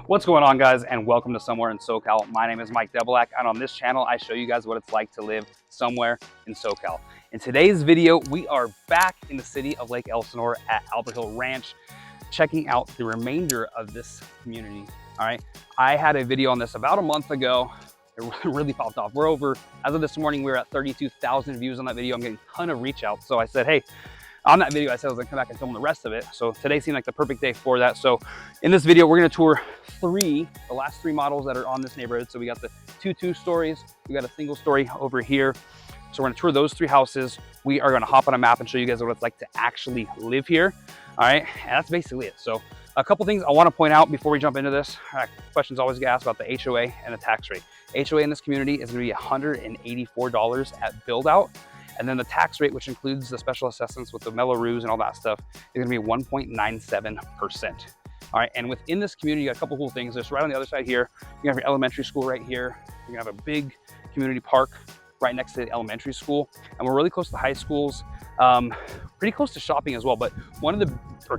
What's going on, guys, and welcome to Somewhere in SoCal. My name is Mike Devilak, and on this channel I show you guys what it's like to live somewhere in SoCal. In today's video, we are back in the city of Lake Elsinore at Alberhill Ranch, checking out the remainder of this community. All right, I had a video on this about a month ago. It really popped off. We're over, as of this morning, we're at 32,000 views on that video. I'm getting a ton of reach out. So I said, hey, on that video, I said I was gonna come back and film the rest of it. So today seemed like the perfect day for that. So in this video, we're gonna tour the last three models that are on this neighborhood. So we got the two stories, we got a single story over here. So we're gonna tour those three houses. We are gonna hop on a map and show you guys what it's like to actually live here. All right, and that's basically it. So a couple things I wanna point out before we jump into this. Questions always get asked about the HOA and the tax rate. HOA in this community is gonna be $184 at build out. And then the tax rate, which includes the special assessments with the Mello-Roos and all that stuff, is gonna be 1.97%. All right, and within this community, you got a couple cool things. Just right on the other side here, you have your elementary school right here. You're gonna have a big community park right next to the elementary school. And we're really close to the high schools, pretty close to shopping as well. But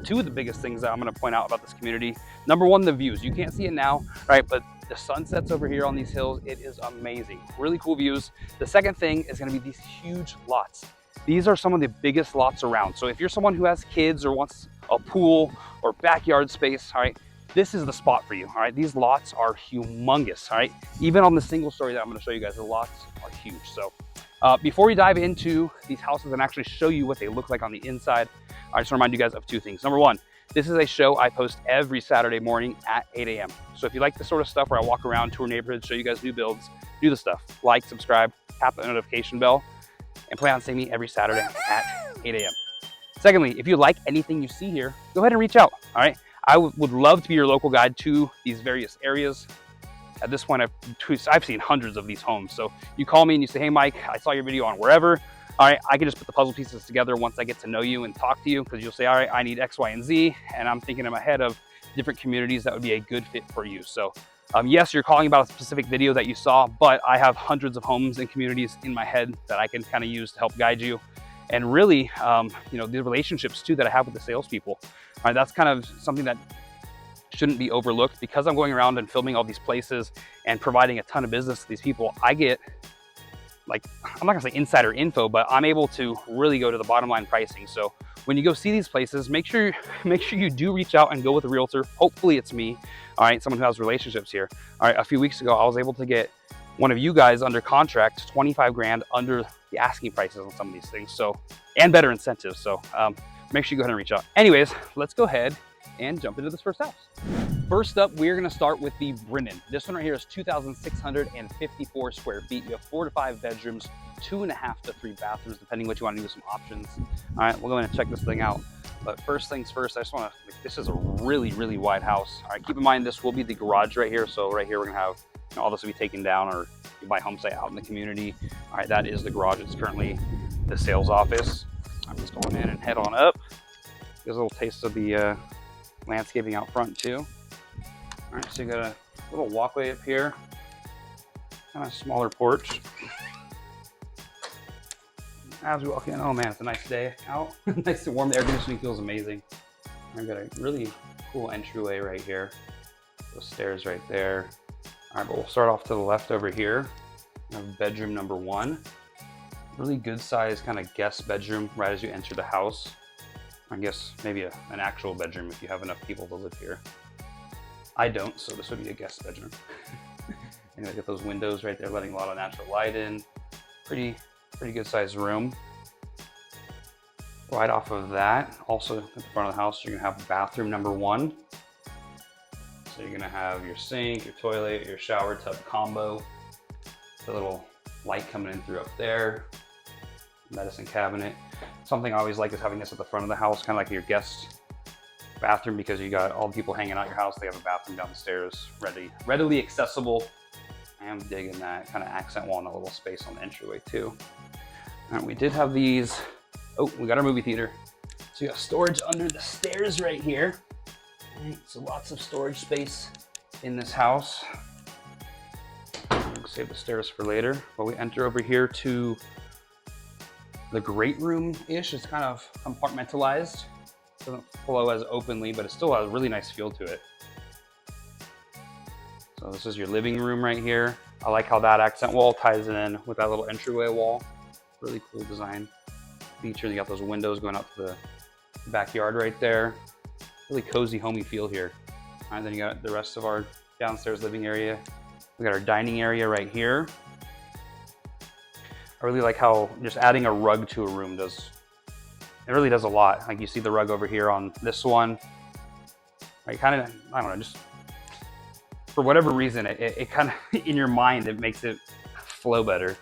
two of the biggest things that I'm gonna point out about this community, number one, the views. You can't see it now, right? But the sunsets over here on these hills, it is amazing. Really cool views. The second thing is gonna be these huge lots. These are some of the biggest lots around. So if you're someone who has kids or wants a pool or backyard space, all right, this is the spot for you, all right? These lots are humongous, all right? Even on the single story that I'm gonna show you guys, the lots are huge. So before we dive into these houses and actually show you what they look like on the inside, I just wanna remind you guys of two things. Number one, this is a show I post every Saturday morning at 8 a.m. So if you like the sort of stuff where I walk around, tour neighborhoods, show you guys new builds, do the stuff. Like, subscribe, tap the notification bell, and plan on seeing me every Saturday at 8 a.m. Secondly, if you like anything you see here, go ahead and reach out, all right? I would love to be your local guide to these various areas. At this point, I've seen hundreds of these homes. So you call me and you say, hey, Mike, I saw your video on wherever. All right, I can just put the puzzle pieces together once I get to know you and talk to you, because you'll say, all right, I need X, Y, and Z. And I'm thinking in my head of different communities that would be a good fit for you. So yes, you're calling about a specific video that you saw, but I have hundreds of homes and communities in my head that I can kind of use to help guide you. And really, the relationships too that I have with the salespeople. All right, that's kind of something that shouldn't be overlooked. Because I'm going around and filming all these places and providing a ton of business to these people, I get, like, I'm not gonna say insider info, but I'm able to really go to the bottom line pricing. So when you go see these places, make sure you do reach out and go with a realtor. Hopefully it's me, all right, someone who has relationships here. All right, a few weeks ago, I was able to get one of you guys under contract, 25 grand under the asking prices on some of these things. So, and better incentives. So make sure you go ahead and reach out. Anyways, let's go ahead and jump into this first house. First up, we're gonna start with the Brenen. This one right here is 2,654 square feet. You have 4 to 5 bedrooms, 2.5 to 3 bathrooms, depending what you wanna do with some options. All right, we'll go and check this thing out. But first things first, I just wanna, this is a really, really wide house. All right, keep in mind, this will be the garage right here. So right here, we're gonna have, all this will be taken down, or you buy home site out in the community. All right, that is the garage. It's currently the sales office. I'm just going in and head on up. There's a little taste of the landscaping out front too. All right, so you got a little walkway up here, kind of smaller porch. As we walk in, oh man, it's a nice day out. Nice and warm, the air conditioning feels amazing. I've got a really cool entryway right here. Those stairs right there. All right, but we'll start off to the left over here. We have bedroom number 1. Really good size kind of guest bedroom right as you enter the house. I guess maybe an actual bedroom if you have enough people to live here. I don't, so this would be a guest bedroom. Anyway, got those windows right there, letting a lot of natural light in. Pretty good sized room. Right off of that, also at the front of the house, you're gonna have bathroom number 1. So you're gonna have your sink, your toilet, your shower tub combo. The little light coming in through up there. Medicine cabinet. Something I always like is having this at the front of the house, kind of like your guest bathroom, because you got all the people hanging out your house. They have a bathroom down the stairs, readily accessible. I am digging that kind of accent wall and a little space on the entryway too. All right, we did have these. Oh, we got our movie theater. So you got storage under the stairs right here. All right, so lots of storage space in this house. I'll save the stairs for later. But we enter over here to the great room-ish. It's kind of compartmentalized. Doesn't flow as openly, but it still has a really nice feel to it. So this is your living room right here. I like how that accent wall ties in with that little entryway wall. Really cool design feature. You got those windows going out to the backyard right there. Really cozy, homey feel here. All right, then you got the rest of our downstairs living area. We got our dining area right here. I really like how just adding a rug to a room does, it really does a lot. Like you see the rug over here on this one. Like kind of, I don't know, just for whatever reason, it kind of, in your mind, it makes it flow better.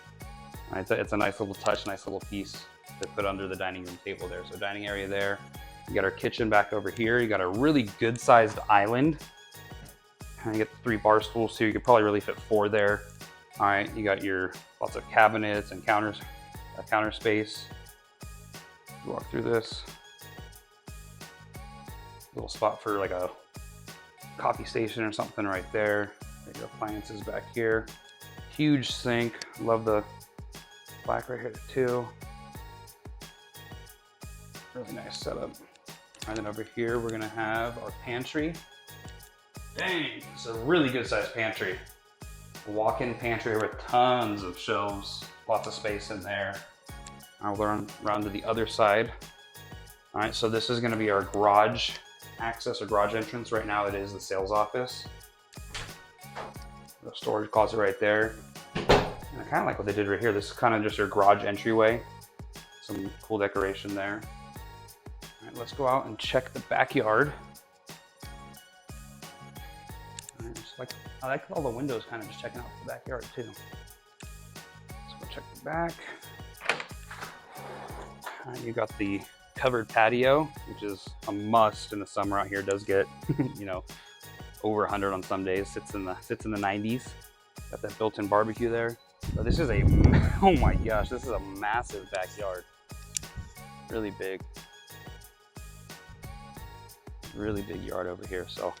All right, it's a nice little touch, nice little piece to put under the dining room table there. So dining area there. You got our kitchen back over here. You got a really good sized island. And you get the 3 bar stools too. You could probably really fit 4 there. All right, you got your lots of cabinets and counters, counter space. Walk through this. Little spot for like a coffee station or something right there. Got your appliances back here. Huge sink. Love the black right here too. Really nice setup. And then over here we're gonna have our pantry. Dang, it's a really good sized pantry. Walk-in pantry with tons of shelves, lots of space in there. I'll run around to the other side. All right, so this is gonna be our garage access or garage entrance. Right now it is the sales office. The storage closet right there. And I kind of like what they did right here. This is kind of just your garage entryway. Some cool decoration there. All right, let's go out and check the backyard. I like all the windows kind of just checking out the backyard too. Let's go check the back. You got the covered patio, which is a must in the summer out here. It does get, you know, over 100 on some days. Sits in the 90s. Got that built-in barbecue there. So this is a, oh my gosh, this is a massive backyard. Really big. Really big yard over here. So,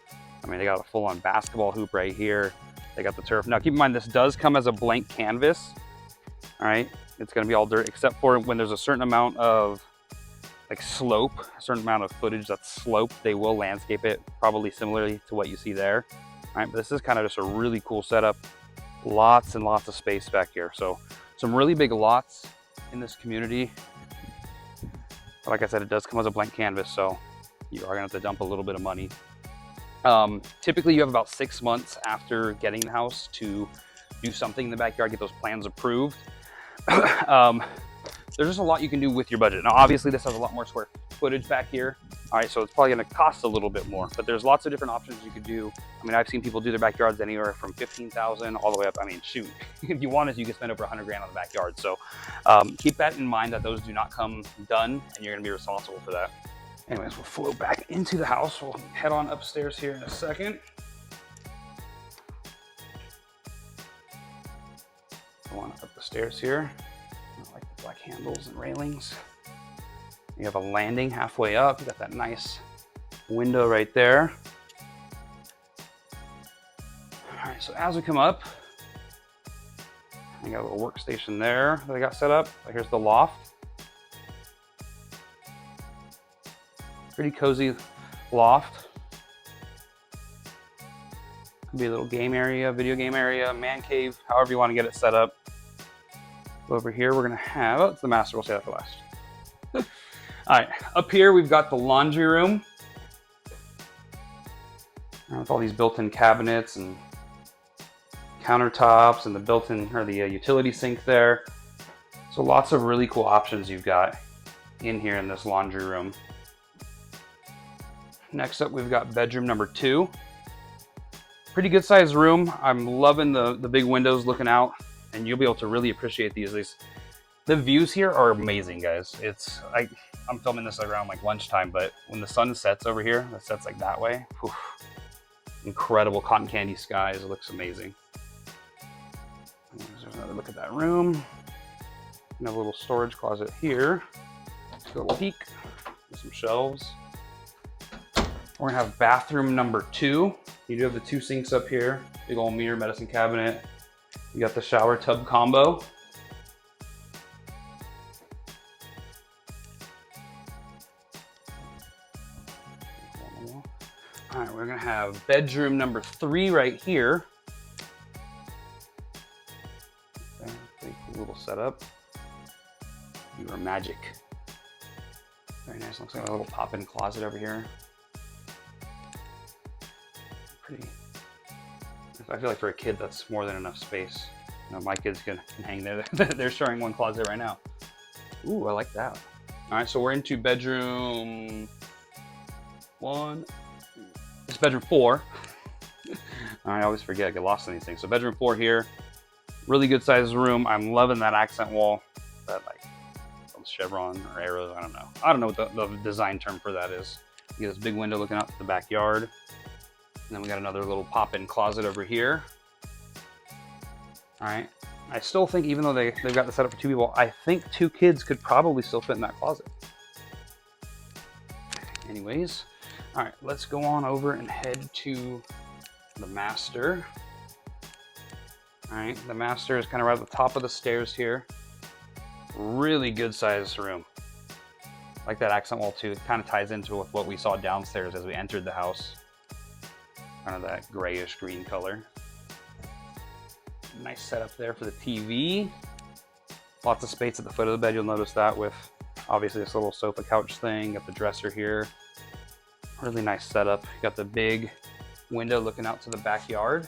I mean, they got a full-on basketball hoop right here. They got the turf. Now, keep in mind, this does come as a blank canvas. All right, it's gonna be all dirt, except for when there's a certain amount of like slope, a certain amount of footage that's sloped, they will landscape it probably similarly to what you see there. All right, but this is kind of just a really cool setup. Lots and lots of space back here. So some really big lots in this community. But like I said, it does come as a blank canvas, so you are gonna have to dump a little bit of money. Typically you have about 6 months after getting the house to do something in the backyard, get those plans approved. There's just a lot you can do with your budget. Now, obviously this has a lot more square footage back here. All right, so it's probably gonna cost a little bit more, but there's lots of different options you could do. I mean, I've seen people do their backyards anywhere from 15,000 all the way up. I mean, shoot, if you wanted, you could spend over 100 grand on the backyard. So keep that in mind, that those do not come done and you're gonna be responsible for that. Anyways, we'll flow back into the house. We'll head on upstairs here in a second. Go on up the stairs here. I like the black handles and railings. You have a landing halfway up. You got that nice window right there. All right, so as we come up, you got a little workstation there that I got set up. Here's the loft. Pretty cozy loft. Could be a little game area, video game area, man cave, however you want to get it set up. Over here, we're gonna have, oh, it's the master, we'll say that for last. All right, up here, we've got the laundry room. With all these built-in cabinets and countertops and the built-in, or the utility sink there. So lots of really cool options you've got in here in this laundry room. Next up, we've got bedroom number 2. Pretty good sized room. I'm loving the big windows looking out, and you'll be able to really appreciate these. The views here are amazing, guys. I'm filming this around like lunchtime, but when the sun sets over here, it sets like that way. Whew, incredible cotton candy skies. It looks amazing. There's another look at that room. And a little storage closet here. Let's go peek. There's some shelves. We're gonna have bathroom number 2. You do have the 2 sinks up here, big old mirror, medicine cabinet. You got the shower tub combo. All right, we're gonna have bedroom number 3 right here. setup. You are magic. Very nice. Looks like a little pop-in closet over here. Pretty. I feel like for a kid, that's more than enough space. You know, my kids can hang there. They're sharing one closet right now. Ooh, I like that. All right, so we're into bedroom 1. It's bedroom 4. I always forget, I get lost in these things. So bedroom 4 here. Really good sized room. I'm loving that accent wall. That like chevron or arrows, I don't know. I don't know what the design term for that is. You get this big window looking out to the backyard. And then we got another little pop-in closet over here. All right. I still think, even though they've got the setup for 2 people, I think 2 kids could probably still fit in that closet. Anyways, all right, let's go on over and head to the master. All right, the master is kind of right at the top of the stairs here. Really good sized room. Like that accent wall too. It kind of ties into with what we saw downstairs as we entered the house. Kind of that grayish green color. Nice setup there for the TV. Lots of space at the foot of the bed. You'll notice that with obviously this little sofa couch thing. Got the dresser here. Really nice setup. You got the big window looking out to the backyard.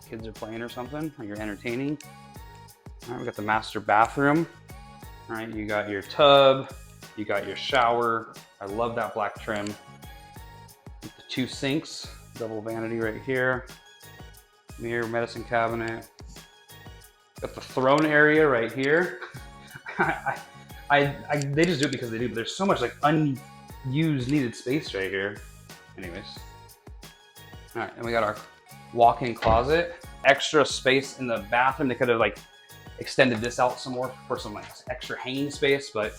Kids are playing or something, or you're entertaining. All right, we got the master bathroom. All right, you got your tub, you got your shower. I love that black trim. The 2 sinks, double vanity right here. Mirror, medicine cabinet. Got the throne area right here. They just do it because they do, but there's so much like unused needed space right here. Anyways. All right, and we got our walk-in closet. Extra space in the bathroom. They could have like extended this out some more for some like extra hanging space, but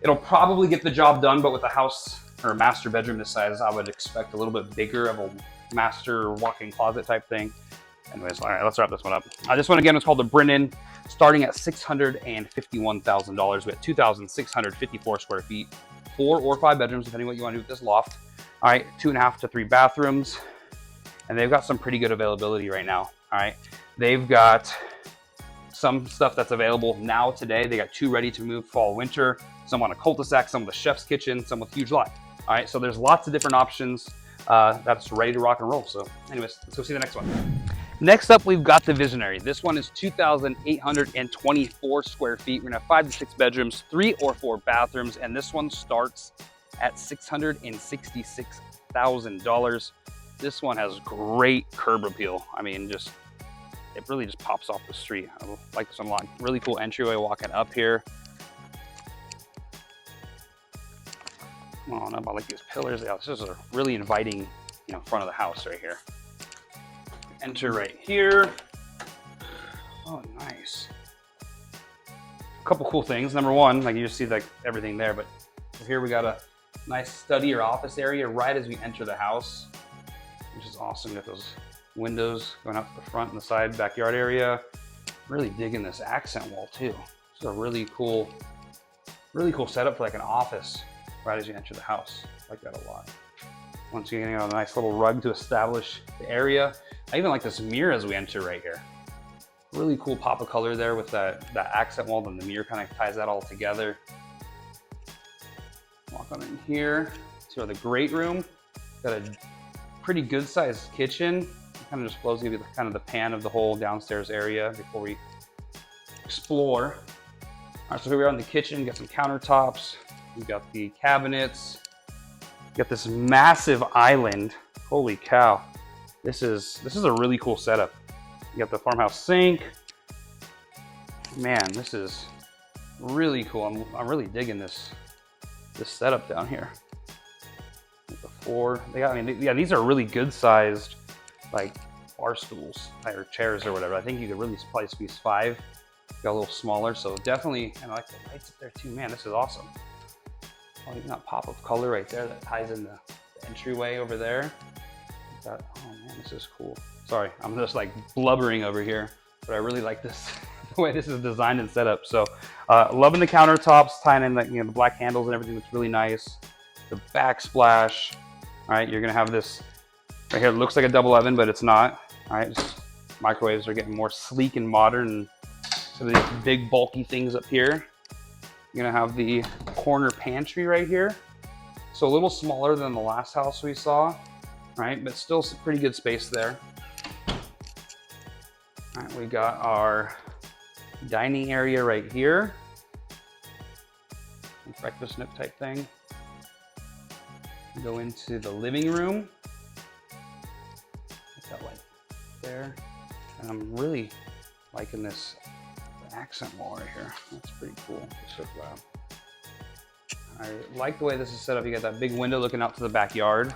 it'll probably get the job done. But with a house or a master bedroom this size, I would expect a little bit bigger of a master walk-in closet type thing. Anyways, all right, let's wrap this one up. This one again is called the Brenen, starting at $651,000. We have 2,654 square feet, 4 or 5 bedrooms, depending what you want to do with this loft. All right, 2.5 to 3 bathrooms, and they've got some pretty good availability right now. All right, they've got some stuff that's available now today. They got 2 ready to move fall, winter, some on a cul-de-sac, some with a chef's kitchen, some with huge lot. All right, so there's lots of different options that's ready to rock and roll. So anyways, let's go see the next one. Next up, we've got the Visionary. This one is 2,824 square feet. We're gonna have 5 to 6 bedrooms, 3 or 4 bathrooms, and this one starts at $666,000. This one has great curb appeal. I mean, it really just pops off the street. I like this one a lot. Really cool entryway walking up here. Come on up, I like these pillars. Yeah, this is a really inviting, front of the house right here. Enter right here. Oh, nice. A couple cool things. Number one, like you just see like everything there, but here we got a nice study or office area right as we enter the house, which is awesome. You got those windows going out to the front and the side backyard area. Really digging this accent wall too. This is a really cool setup for like an office right as you enter the house. I like that a lot. Once you get a nice little rug to establish the area. I even like this mirror as we enter right here. Really cool pop of color there with that accent wall, and the mirror kind of ties that all together. Walk on in here. So the great room. Got a pretty good sized kitchen. It kind of just flows, give you kind of the pan of the whole downstairs area before we explore. All right, so here we are in the kitchen. Got some countertops. We've got the cabinets. Got this massive island. Holy cow. This is a really cool setup. You got the farmhouse sink. Man, this is really cool. I'm really digging this setup down here. The floor. These are really good sized like bar stools or chairs or whatever. I think you could really probably squeeze 5. Got a little smaller, so definitely. And I like the lights up there too. Man, this is awesome. Oh, even that pop of color right there that ties in the entryway over there. Oh man, this is cool. Sorry, I'm just like blubbering over here, but I really like this, the way this is designed and set up. So loving the countertops, tying in the black handles and everything. Looks really nice. The backsplash. All right, you're gonna have this right here. It looks like a double oven, but it's not. All right, just Microwaves are getting more sleek and modern. So these big bulky things up here. You're gonna have the corner pantry right here. So a little smaller than the last house we saw, right? But still some pretty good space there. All right, we got our dining area right here. Breakfast nook type thing. Go into the living room. Get that light there. And I'm really liking this accent wall right here. That's pretty cool. It's so loud. I like the way this is set up. You got that big window looking out to the backyard.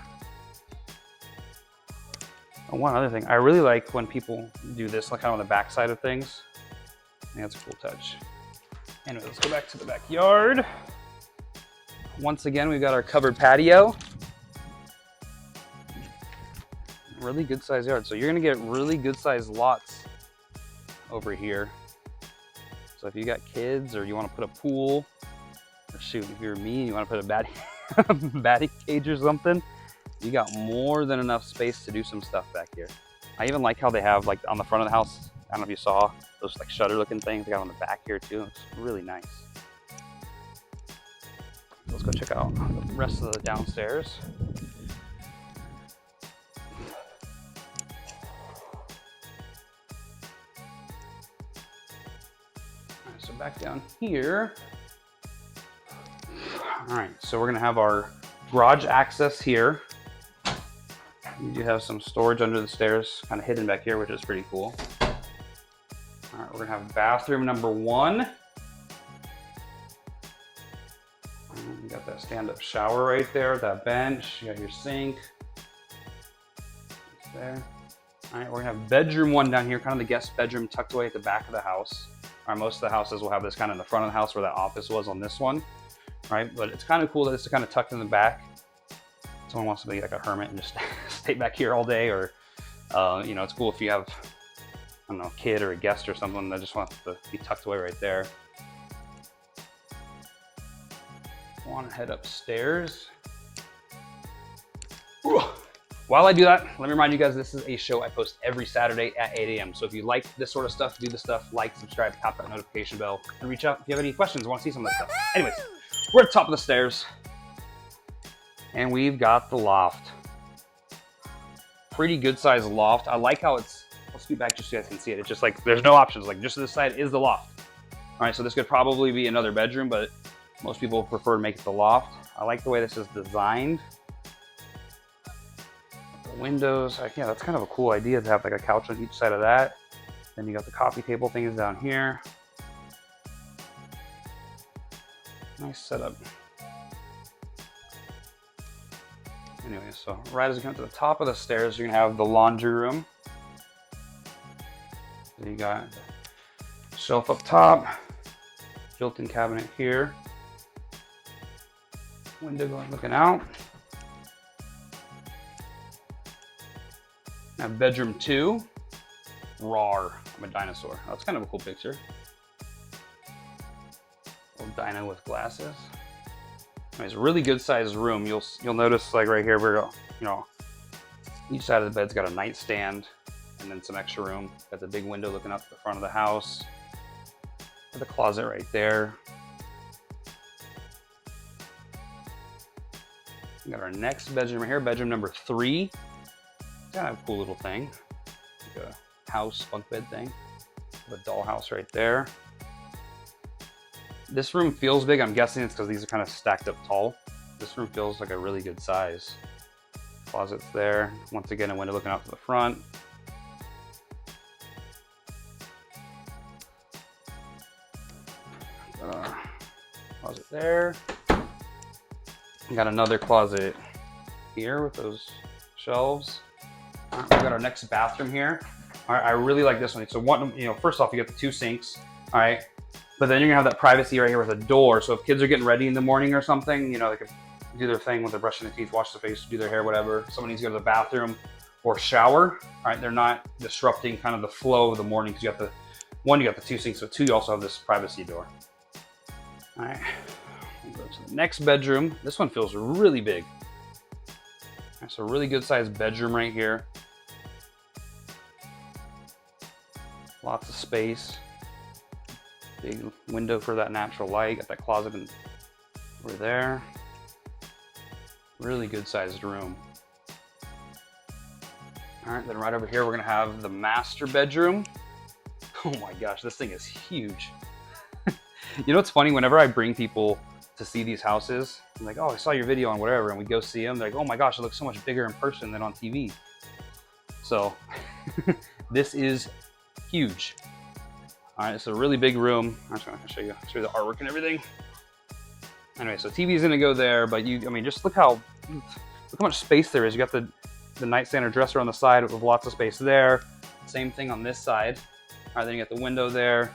And one other thing, I really like when people do this, like kind of on the back side of things. I think that's a cool touch. Anyway, let's go back to the backyard. Once again, we've got our covered patio. Really good sized yard. So you're gonna get really good sized lots over here. So if you got kids or you wanna put a pool, or shoot, if you're me, you wanna put a batting cage or something, you got more than enough space to do some stuff back here. I even like how they have, like on the front of the house, I don't know if you saw those like shutter looking things they got on the back here too. It's really nice. Let's go check out the rest of the downstairs. All right, so back down here. All right, so we're gonna have our garage access here. You do have some storage under the stairs, kind of hidden back here, which is pretty cool. All right, we're gonna have bathroom number 1. You got that stand-up shower right there, that bench. You got your sink. It's there. All right, we're gonna have bedroom 1 down here, kind of the guest bedroom tucked away at the back of the house. All right, most of the houses will have this kind of in the front of the house where that office was on this one, right? But it's kind of cool that it's kind of tucked in the back. Someone wants to be like a hermit and just stay back here all day, or you know, it's cool if you have, I don't know, a kid or a guest or someone that just wants to be tucked away right there. I want to head upstairs. Ooh. While I do that, let me remind you guys, this is a show I post every Saturday at 8 a.m. So if you like this sort of stuff, do the stuff, like, subscribe, tap that notification bell, and reach out if you have any questions or want to see some of that stuff. Anyways, we're at the top of the stairs, and we've got the loft. Pretty good sized loft. I like how it's, I'll scoot back just so you guys can see it. It's just like, there's no options. Like just to this side is the loft. All right, so this could probably be another bedroom, but most people prefer to make it the loft. I like the way this is designed. The windows, yeah, that's kind of a cool idea to have like a couch on each side of that. Then you got the coffee table things down here. Nice setup. Anyway, so right as you come to the top of the stairs, you're gonna have the laundry room. So you got shelf up top, built-in cabinet here. Window going looking out. Now bedroom 2. Rawr, I'm a dinosaur. That's kind of a cool picture. Little dino with glasses. It's a really good sized room. You'll notice like right here, where you know, each side of the bed's got a nightstand and then some extra room. Got the big window looking out to the front of the house. Got the closet right there. We got our next bedroom right here, bedroom number 3. Kind of a cool little thing, like a house bunk bed thing. The dollhouse right there. This room feels big. I'm guessing it's because these are kind of stacked up tall. This room feels like a really good size. Closet's there. Once again, a window looking out to the front. Closet there. We got another closet here with those shelves. All right, we got our next bathroom here. All right, I really like this one. So one, you know, first off, you got the 2 sinks. All right, but then you're gonna have that privacy right here with a door. So if kids are getting ready in the morning or something, you know, they can do their thing when they're brushing their teeth, wash their face, do their hair, whatever. Someone needs to go to the bathroom or shower. All right, they're not disrupting kind of the flow of the morning because you got the one, you got the 2 sinks, but 2, you also have this privacy door. All right, we'll go to the next bedroom. This one feels really big. All right, so really good sized bedroom right here. Lots of space. Big window for that natural light. Got that closet over there. Really good sized room. All right, then right over here, we're gonna have the master bedroom. Oh my gosh, this thing is huge. You know what's funny? Whenever I bring people to see these houses, I'm like, oh, I saw your video on whatever, and we go see them. They're like, oh my gosh, it looks so much bigger in person than on TV. So this is huge. All right, it's a really big room. I'm just gonna show you the artwork and everything. Anyway, so TV's gonna go there, but I mean, just look how much space there is. You got the nightstand or dresser on the side with lots of space there. Same thing on this side. All right, then you got the window there.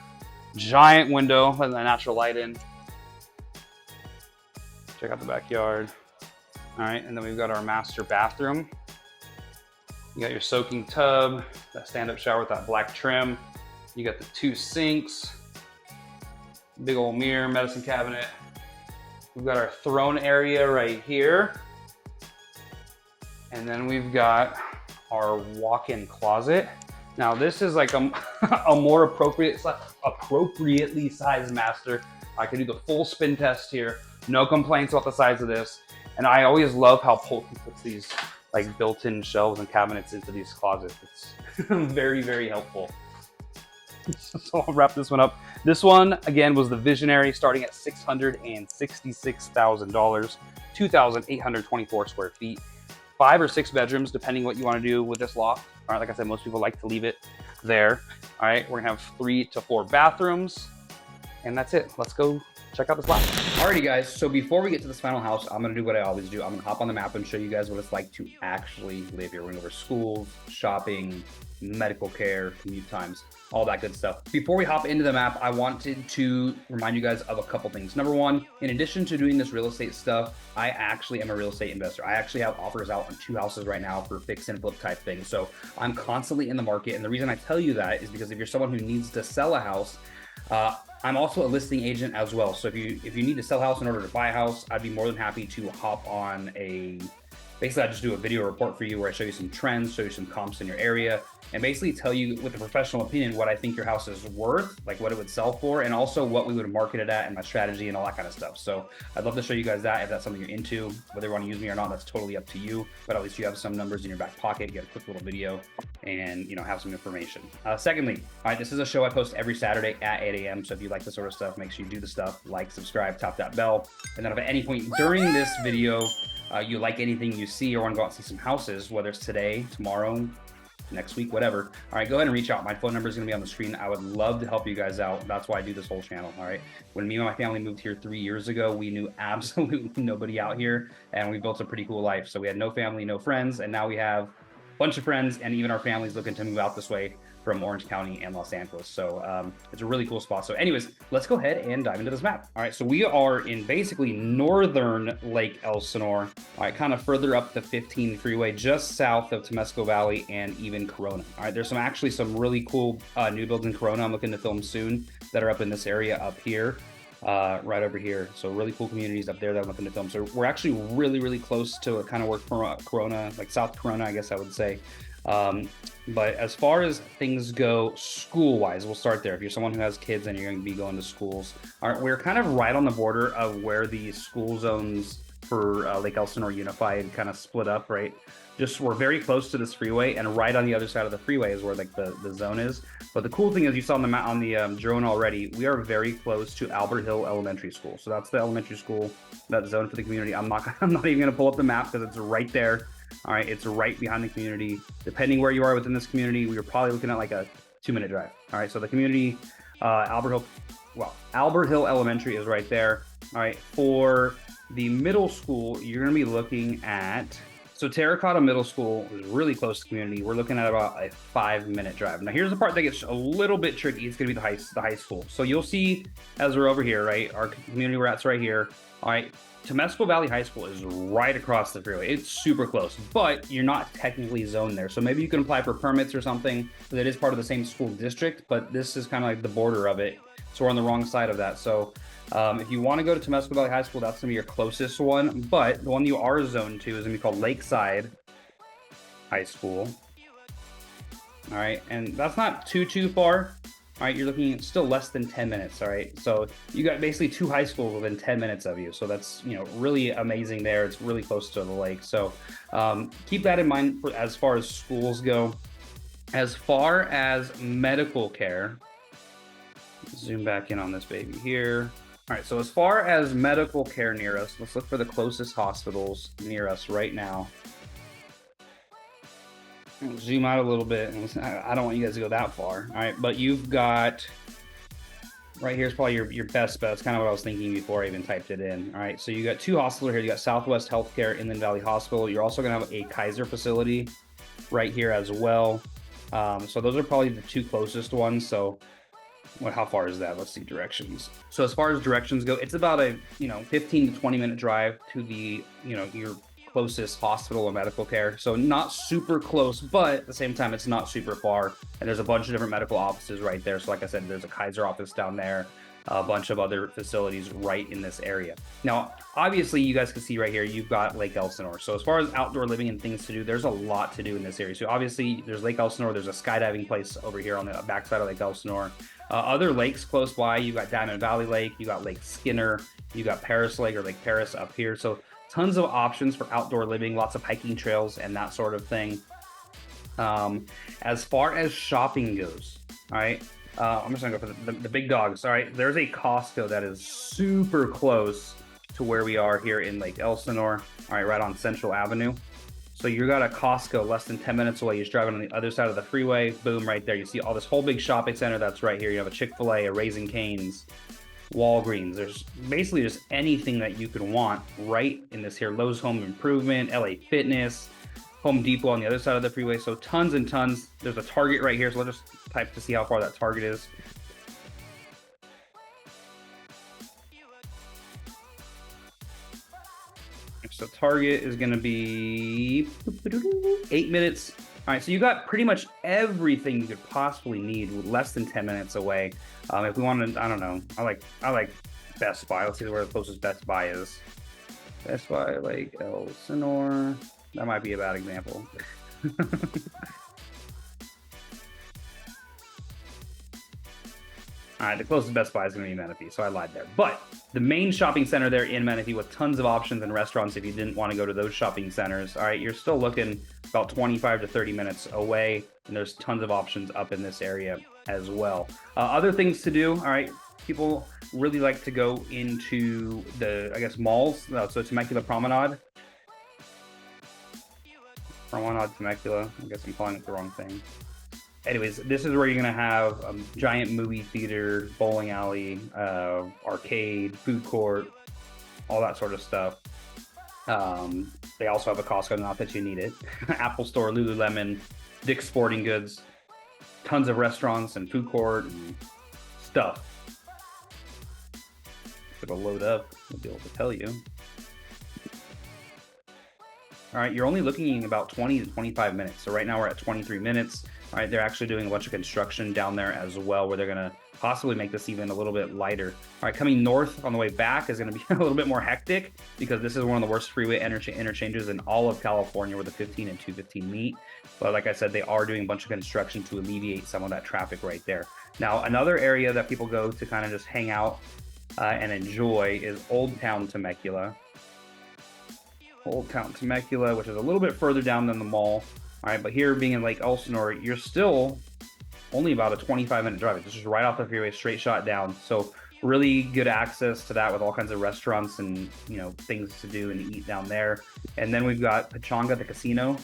Giant window, letting that natural light in. Check out the backyard. All right, and then we've got our master bathroom. You got your soaking tub, that stand-up shower with that black trim. You got the 2 sinks, big old mirror, medicine cabinet. We've got our throne area right here. And then we've got our walk-in closet. Now this is like a more appropriately sized master. I can do the full spin test here. No complaints about the size of this. And I always love how Pulte puts these like built-in shelves and cabinets into these closets. It's very, very helpful. So I'll wrap this one up. This one, again, was the Visionary, starting at $666,000, 2,824 square feet. 5 or 6 bedrooms, depending what you want to do with this loft. All right, like I said, most people like to leave it there. All right, we're gonna have 3 to 4 bathrooms, and that's it. Let's go check out this loft. Alrighty guys, so before we get to this final house, I'm gonna do what I always do. I'm gonna hop on the map and show you guys what it's like to actually live here. We're gonna go over schools, shopping, medical care, commute times, all that good stuff. Before we hop into the map, I wanted to remind you guys of a couple things. Number one, in addition to doing this real estate stuff, I actually am a real estate investor. I actually have offers out on 2 houses right now for fix and flip type things. So I'm constantly in the market. And the reason I tell you that is because if you're someone who needs to sell a house, I'm also a listing agent as well. So if you need to sell a house in order to buy a house, I'd be more than happy to hop on basically I just do a video report for you where I show you some trends, show you some comps in your area, and basically tell you with a professional opinion what I think your house is worth, like what it would sell for, and also what we would market it at and my strategy and all that kind of stuff. So I'd love to show you guys that if that's something you're into. Whether you want to use me or not, that's totally up to you, but at least you have some numbers in your back pocket. You get a quick little video and have some information. Secondly, all right, this is a show I post every Saturday at 8 a.m. So if you like this sort of stuff, make sure you do the stuff, like, subscribe, tap that bell. And then if at any point during this video, you like anything you see or want to go out and see some houses, whether it's today, tomorrow, next week, whatever, all right, go ahead and reach out. My phone number is going to be on the screen. I would love to help you guys out. That's why I do this whole channel. All right. When me and my family moved here 3 years ago, we knew absolutely nobody out here, and we built a pretty cool life. So we had no family, no friends, and now we have a bunch of friends, and even our families looking to move out this way from Orange County and Los Angeles. So it's a really cool spot. So anyways, let's go ahead and dive into this map. All right, so we are in basically northern Lake Elsinore. All right, kind of further up the 15 freeway, just south of Temescal Valley and even Corona. All right, there's actually some really cool new builds in Corona I'm looking to film soon that are up in this area up here. Right over here. So really cool communities up there that I'm looking to film. So we're actually really, really close to kind of where Corona, like South Corona, I guess I would say. But as far as things go school-wise, we'll start there. If you're someone who has kids and you're going to be going to schools, all right, we're kind of right on the border of where the school zones for Lake Elsinore Unified kind of split up, right? We're very close to this freeway, and right on the other side of the freeway is where like the zone is. But the cool thing is, you saw on the drone already, we are very close to Alberhill Elementary School. So that's the elementary school, that zone for the community. I'm not even going to pull up the map because it's right there. All right, it's right behind the community. Depending where you are within this community, we are probably looking at like a 2-minute drive. All right, so the community, Alberhill Elementary is right there. All right, for the middle school, you're going to be looking at, so Terracotta Middle School is really close to the community. We're looking at about a 5-minute drive. Now, here's the part that gets a little bit tricky. It's going to be the high school. So you'll see as we're over here, right? Our community we're at's right here. All right. Temescal Valley High School is right across the freeway. It's super close, but you're not technically zoned there. So maybe you can apply for permits or something, because it is part of the same school district, but this is kind of like the border of it. So we're on the wrong side of that. So if you want to go to Temescal Valley High School, that's going to be your closest one. But the one you are zoned to is going to be called Lakeside High School. All right, and that's not too far. all right, you're looking at still less than 10 minutes, all right? So you got basically 2 high schools within 10 minutes of you. So that's, you know, really amazing there. It's really close to the lake. So keep that in mind for, as far as schools go. As far as medical care, zoom back in on this baby here. All right, so as far as medical care near us, let's look for the closest hospitals near us right now. Zoom out a little bit. I don't want you guys to go that far. All right, but you've got right here's probably your best bet. That's kind of what I was thinking before I even typed it in. All right, so you got 2 hospitals here. You got Southwest Healthcare, Inland Valley Hospital. You're also going to have a Kaiser facility right here as well. So those are probably the 2 closest ones. So how far is that? Let's see directions. So as far as directions go, it's about a 15 to 20 minute drive to the your closest hospital or medical care. So not super close, but at the same time, it's not super far. And there's a bunch of different medical offices right there. So like I said, there's a Kaiser office down there, a bunch of other facilities right in this area. Now, obviously, you guys can see right here, you've got Lake Elsinore. So as far as outdoor living and things to do, there's a lot to do in this area. So obviously, there's Lake Elsinore. There's a skydiving place over here on the backside of Lake Elsinore. Other lakes close by, you got Diamond Valley Lake, you got Lake Skinner, you got Paris Lake or Lake Paris up here. So tons of options for outdoor living, lots of hiking trails and that sort of thing. As far as shopping goes, all right, I'm just gonna go for the big dogs. All right, there's a Costco that is super close to where we are here in Lake Elsinore. All right, right on Central Avenue. So you got a Costco less than 10 minutes away. You're just driving on the other side of the freeway. Boom, right there. You see all this whole big shopping center that's right here. You have a Chick-fil-A, a Raising Cane's, Walgreens. There's basically just anything that you could want right in this here. Lowe's Home Improvement, LA Fitness, Home Depot on the other side of the freeway. So tons and tons. There's a Target right here. So let's just type to see how far that Target is. So Target is going to be 8 minutes. All right, so you got pretty much everything you could possibly need less than 10 minutes away. If we wanted, I don't know, I like Best Buy. Let's see where the closest Best Buy is. Best Buy, Lake Elsinore. That might be a bad example. All right, the closest Best Buy is going to be Menifee, so I lied there. But the main shopping center there in Menifee with tons of options and restaurants if you didn't want to go to those shopping centers. All right, you're still looking about 25 to 30 minutes away, and there's tons of options up in this area as well. Other things to do, all right, people really like to go into the, I guess, malls. So Temecula Promenade. Temecula. I guess I'm calling it the wrong thing. Anyways, this is where you're going to have a giant movie theater, bowling alley, arcade, food court, all that sort of stuff. They also have a Costco, not that you need it. Apple Store, Lululemon, Dick's Sporting Goods, tons of restaurants and food court and stuff. If it'll load up, I'll be able to tell you. All right, you're only looking about 20 to 25 minutes. So right now we're at 23 minutes. All right, they're actually doing a bunch of construction down there as well, where they're gonna possibly make this even a little bit lighter. All right, coming north on the way back is gonna be a little bit more hectic because this is one of the worst freeway interchanges in all of California where the 15 and 215 meet. But like I said, they are doing a bunch of construction to alleviate some of that traffic right there. Now, another area that people go to kind of just hang out and enjoy is Old Town Temecula. Old Town Temecula, which is a little bit further down than the mall. All right, but here being in Lake Elsinore, you're still only about a 25-minute drive. It's just right off the freeway, straight shot down. So really good access to that with all kinds of restaurants and things to do and eat down there. And then we've got Pechanga, the casino.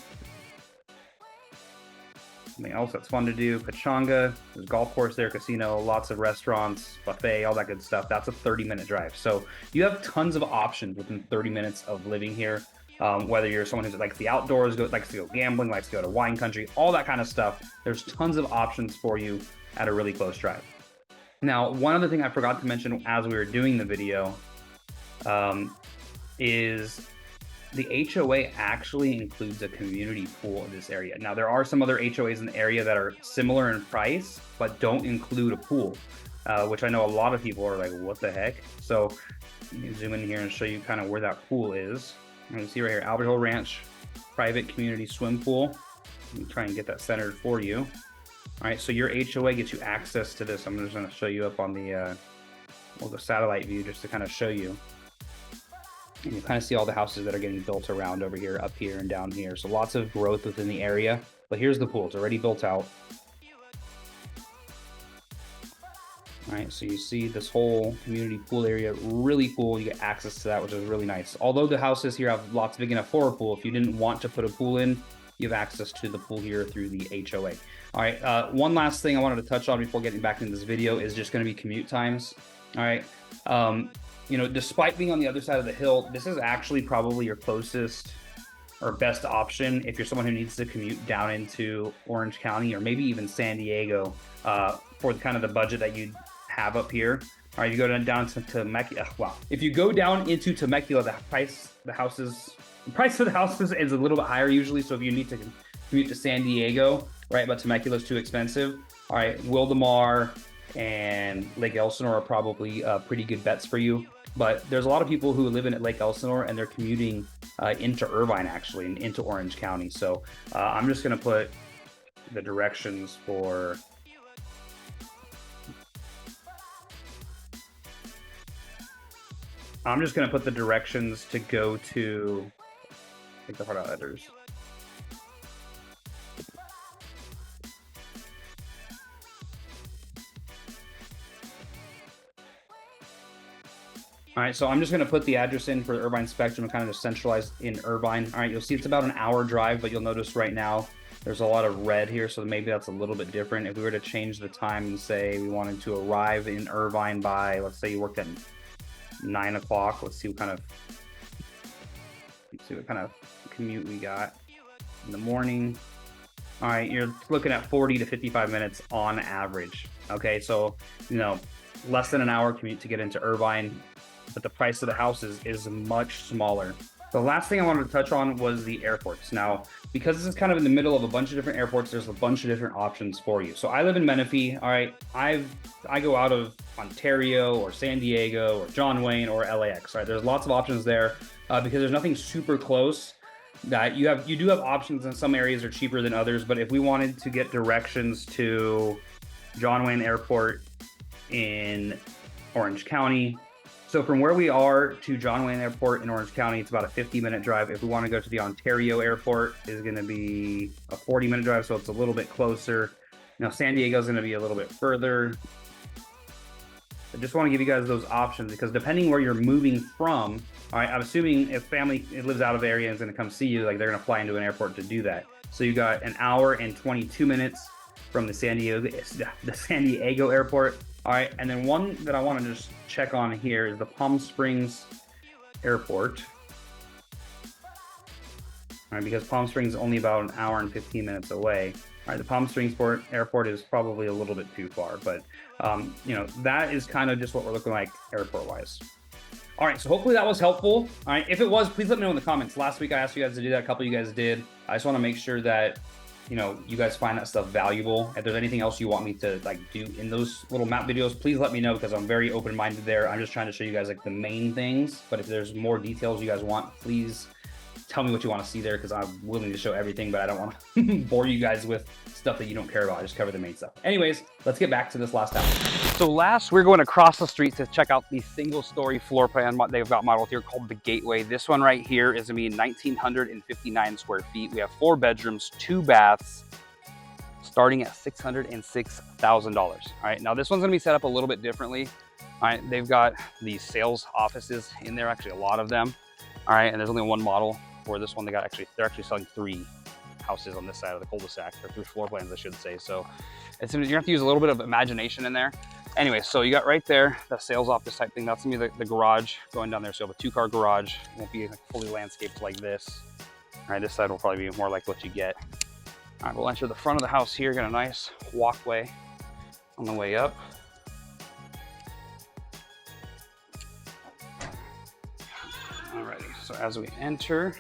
Something else that's fun to do, Pechanga. There's a golf course there, casino, lots of restaurants, buffet, all that good stuff. That's a 30-minute drive. So you have tons of options within 30 minutes of living here. Whether you're someone who likes the outdoors, likes to go gambling, likes to go to wine country, all that kind of stuff, there's tons of options for you at a really close drive. Now, one other thing I forgot to mention as we were doing the video is the HOA actually includes a community pool in this area. Now, there are some other HOAs in the area that are similar in price, but don't include a pool, which I know a lot of people are like, what the heck? So you can zoom in here and show you kind of where that pool is. You can see right here, Alberhill Ranch, private community swim pool. Let me try and get that centered for you. All right, so your HOA gets you access to this. I'm just gonna show you up on the satellite view just to kind of show you. And you kind of see all the houses that are getting built around over here, up here, and down here. So lots of growth within the area. But here's the pool. It's already built out. All right, so you see this whole community pool area, really cool. You get access to that, which is really nice. Although the houses here have lots big enough for a pool, if you didn't want to put a pool in, you have access to the pool here through the HOA. All right, one last thing I wanted to touch on before getting back into this video is just going to be commute times. All right, you know, despite being on the other side of the hill, this is actually probably your closest or best option if you're someone who needs to commute down into Orange County or maybe even San Diego for kind of the budget that you have up here. All right, you go down to Temecula. Wow, if you go down into Temecula, the price of the houses is a little bit higher usually. So if you need to commute to San Diego, right, but Temecula is too expensive. All right, Wildomar and Lake Elsinore are probably pretty good bets for you. But there's a lot of people who live in Lake Elsinore and they're commuting into Irvine actually, and into Orange County. So I'm just gonna put the directions for. I'm just going to put the directions to go to, take the part out letters. All right, so I'm just going to put the address in for the Irvine Spectrum and kind of just centralize in Irvine. All right, you'll see it's about an hour drive, but you'll notice right now there's a lot of red here, so maybe that's a little bit different. If we were to change the time and say we wanted to arrive in Irvine by, let's say you worked at 9 o'clock. Let's see what kind of commute we got in the morning. All right, you're looking at 40 to 55 minutes on average. Okay, so you know, less than an hour commute to get into Irvine, but the price of the houses is much smaller. The last thing I wanted to touch on was the airports. Now, because this is kind of in the middle of a bunch of different airports, there's a bunch of different options for you. So I live in Menifee. All right, I go out of Ontario or San Diego or John Wayne or LAX. Right, there's lots of options there because there's nothing super close. That you do have options, and some areas are cheaper than others. But if we wanted to get directions to John Wayne Airport in Orange County. So from where we are to John Wayne Airport in Orange County, it's about a 50-minute drive. If we want to go to the Ontario Airport, it's going to be a 40-minute drive, so it's a little bit closer. Now, San Diego is going to be a little bit further. I just want to give you guys those options because depending where you're moving from, all right, I'm assuming if family lives out of area and is going to come see you, like they're going to fly into an airport to do that. So you got an hour and 22 minutes from the San Diego Airport. All right, and then one that I want to just check on here is the Palm Springs Airport. All right, because Palm Springs is only about an hour and 15 minutes away. All right, the Palm Springs Airport is probably a little bit too far, but you know, that is kind of just what we're looking like airport-wise. All right, so hopefully that was helpful. All right, if it was, please let me know in the comments. Last week I asked you guys to do that. A couple of you guys did. I just want to make sure that you know, you guys find that stuff valuable. If there's anything else you want me to like do in those little map videos, please let me know because I'm very open-minded there. I'm just trying to show you guys like the main things, but if there's more details you guys want, please tell me what you want to see there because I'm willing to show everything, but I don't want to bore you guys with stuff that you don't care about. I just cover the main stuff. Anyways, let's get back to this last house. So last, we're going across the street to check out the single-story floor plan they've got modeled here called the Gateway. This one right here is going to be 1,959 square feet. We have 4 bedrooms, 2 baths, starting at $606,000. All right, now this one's going to be set up a little bit differently. All right, they've got these sales offices in there, actually a lot of them. All right, and there's only one model for this one. They're actually selling 3 houses on this side of the cul-de-sac, or 3 floor plans, I should say. So you're gonna have to use a little bit of imagination in there. Anyway, so you got right there, the sales office type thing. That's gonna be the garage going down there. So you have a 2-car garage. It won't be like fully landscaped like this. All right, this side will probably be more like what you get. All right, we'll enter the front of the house here. Got a nice walkway on the way up. Alrighty, so as we enter,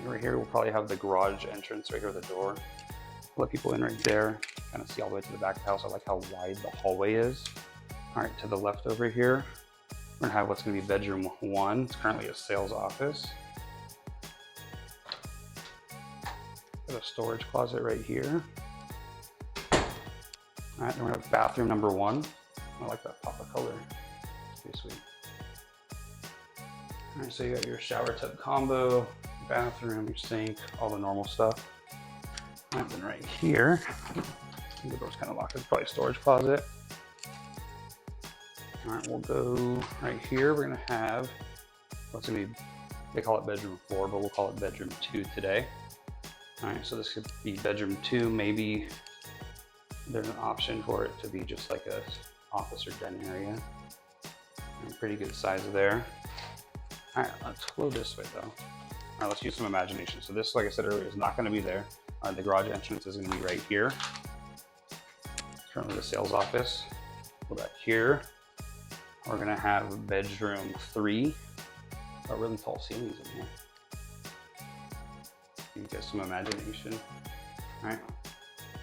right here, we'll probably have the garage entrance right here with the door. Let people in right there, kind of see all the way to the back of the house. I like how wide the hallway is. All right, to the left over here, we're gonna have what's gonna be bedroom 1. It's currently a sales office. Got a storage closet right here. All right, then we're gonna have bathroom number 1. I like that pop of color. It's pretty sweet. All right, so you got your shower tub combo, bathroom, your sink, all the normal stuff. And then right here, the door's kind of locked. It's probably a storage closet. All right, we'll go right here. We're gonna have, what's gonna be, they call it bedroom 4, but we'll call it bedroom 2 today. All right, so this could be bedroom 2. Maybe there's an option for it to be just like a office or den area. And pretty good size there. All right, let's flow this way though. All right, let's use some imagination. So this, like I said earlier, is not gonna be there. The garage entrance is gonna be right here. It's currently the sales office. Go back here. We're gonna have bedroom 3. Got really tall ceilings in here. Give you guys some imagination. All right.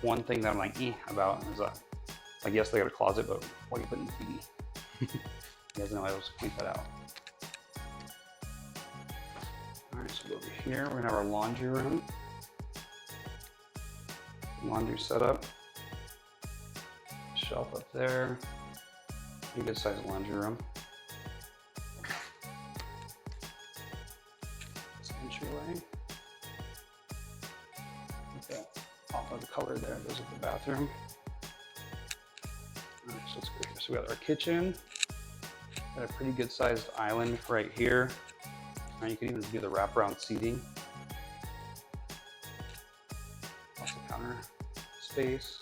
One thing that I'm like, about is like, yes, they got a closet, but what are you putting the TV? You guys know I always point that out. All right, so over here, we're gonna have our laundry room. Laundry setup. Shelf up there. Pretty good sized laundry room. This entryway. With that off of the color there goes with the bathroom. All right, so let's go here. So we got our kitchen. Got a pretty good sized island right here. Now you can even do the wraparound seating. Lots of counter space.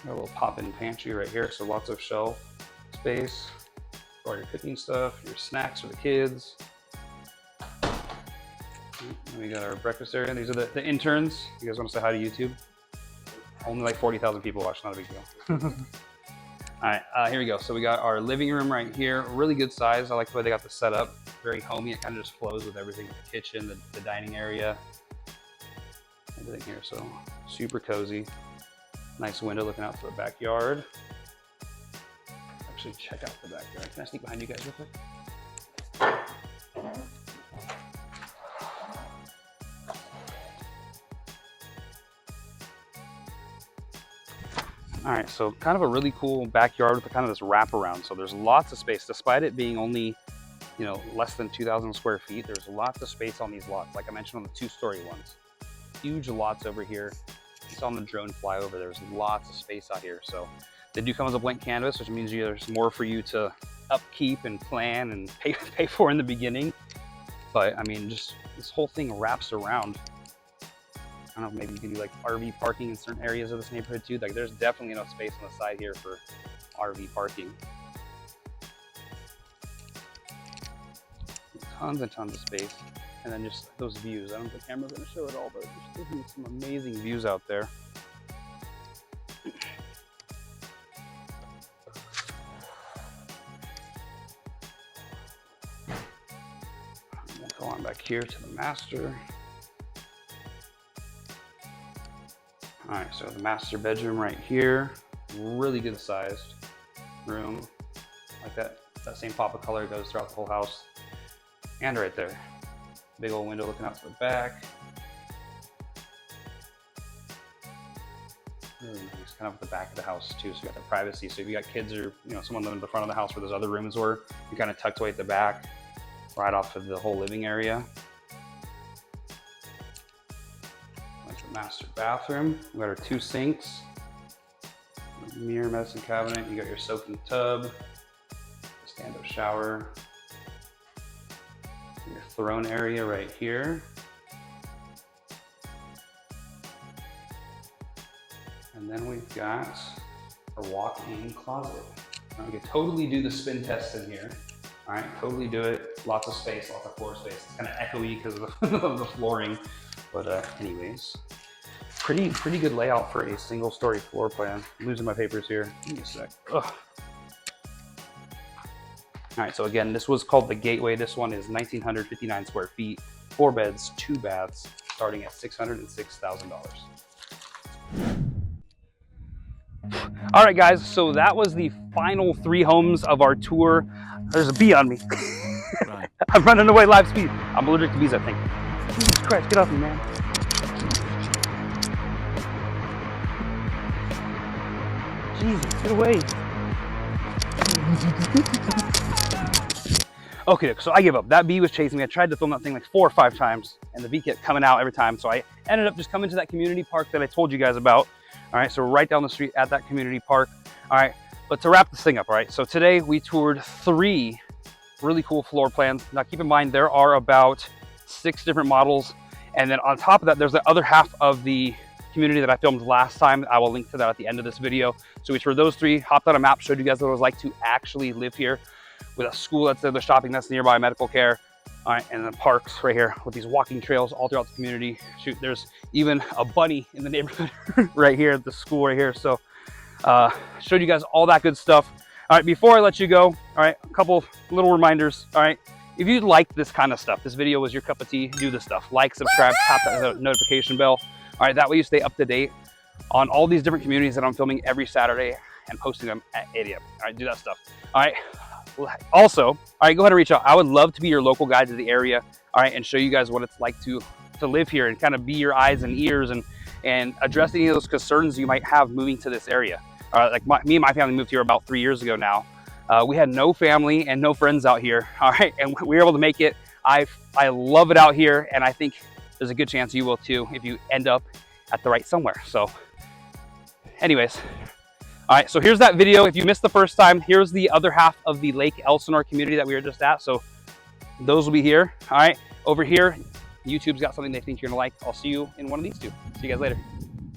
Got a little pop-in pantry right here, so lots of shelf space for all your cooking stuff, your snacks for the kids. And we got our breakfast area. These are the interns. You guys want to say hi to YouTube? Only like 40,000 people watch, not a big deal. All right, here we go. So we got our living room right here. Really good size. I like the way they got this set up. Very homey. It kind of just flows with everything. The kitchen, the dining area, everything here. So super cozy. Nice window looking out to the backyard. Actually, check out the backyard. Can I sneak behind you guys real quick? All right, so kind of a really cool backyard with kind of this wraparound. So there's lots of space, despite it being only, less than 2,000 square feet. There's lots of space on these lots, like I mentioned on the 2-story ones. Huge lots over here. You saw on the drone flyover, there's lots of space out here. So they do come as a blank canvas, which means there's more for you to upkeep and plan and pay for in the beginning. But I mean, just this whole thing wraps around. I don't know, maybe you can do like RV parking in certain areas of this neighborhood too. Like there's definitely enough space on the side here for RV parking. Tons and tons of space. And then just those views. I don't think the camera's gonna show it all, but there's definitely some amazing views out there. We'll go on back here to the master. All right, so the master bedroom right here, really good sized room. Like that same pop of color goes throughout the whole house. And right there, big old window looking out to the back. Really nice, kind of at the back of the house too, so you got the privacy. So if you got kids or someone living in the front of the house where those other rooms were, you kind of tucked away at the back, right off of the whole living area. Like the master bathroom. We got our 2 sinks, mirror, medicine cabinet. You got your soaking tub, stand-up shower, your throne area right here. And then we've got our walk-in closet. Now we can totally do the spin test in here. All right, totally do it. Lots of space, lots of floor space. It's kind of echoey because of the flooring. But anyways, pretty good layout for a single-story floor plan. I'm losing my papers here. Give me a sec. Ugh. All right, so again, this was called the Gateway. This one is 1,959 square feet, 4 beds, 2 baths, starting at $606,000. All right, guys, so that was the final 3 homes of our tour. There's a bee on me. I'm running away live speed. I'm allergic to bees, I think. Jesus Christ, get off me, man. Jesus, get away. Okay, so I give up. That bee was chasing me. I tried to film that thing like 4 or 5 times, and the bee kept coming out every time. So I ended up just coming to that community park that I told you guys about. All right, so we're right down the street at that community park. All right, but to wrap this thing up, all right, so today we toured 3 really cool floor plans. Now keep in mind, there are about 6 different models. And then on top of that, there's the other half of the community that I filmed last time. I will link to that at the end of this video. So we toured those 3, hopped on a map, showed you guys what it was like to actually live here, with a school that's there, the shopping that's nearby, medical care, all right, and then parks right here with these walking trails all throughout the community. Shoot, there's even a bunny in the neighborhood right here at the school right here. So showed you guys all that good stuff. All right, before I let you go, all right, a couple little reminders. All right, if you like this kind of stuff, this video was your cup of tea, do this stuff. Like, subscribe, tap that notification bell. All right, that way you stay up to date on all these different communities that I'm filming every Saturday and posting them at 8 a.m. All right, do that stuff. All right. Also, all right, go ahead and reach out. I would love to be your local guide to the area, all right, and show you guys what it's like to live here and kind of be your eyes and ears and address any of those concerns you might have moving to this area. Like me and my family moved here about 3 years ago now. We had no family and no friends out here, all right, and we were able to make it. I love it out here, and I think there's a good chance you will too if you end up at the right somewhere. So anyways, all right, so here's that video. If you missed the first time, here's the other half of the Lake Elsinore community that we were just at. So those will be here. All right, over here, YouTube's got something they think you're gonna like. I'll see you in one of these 2. See you guys later.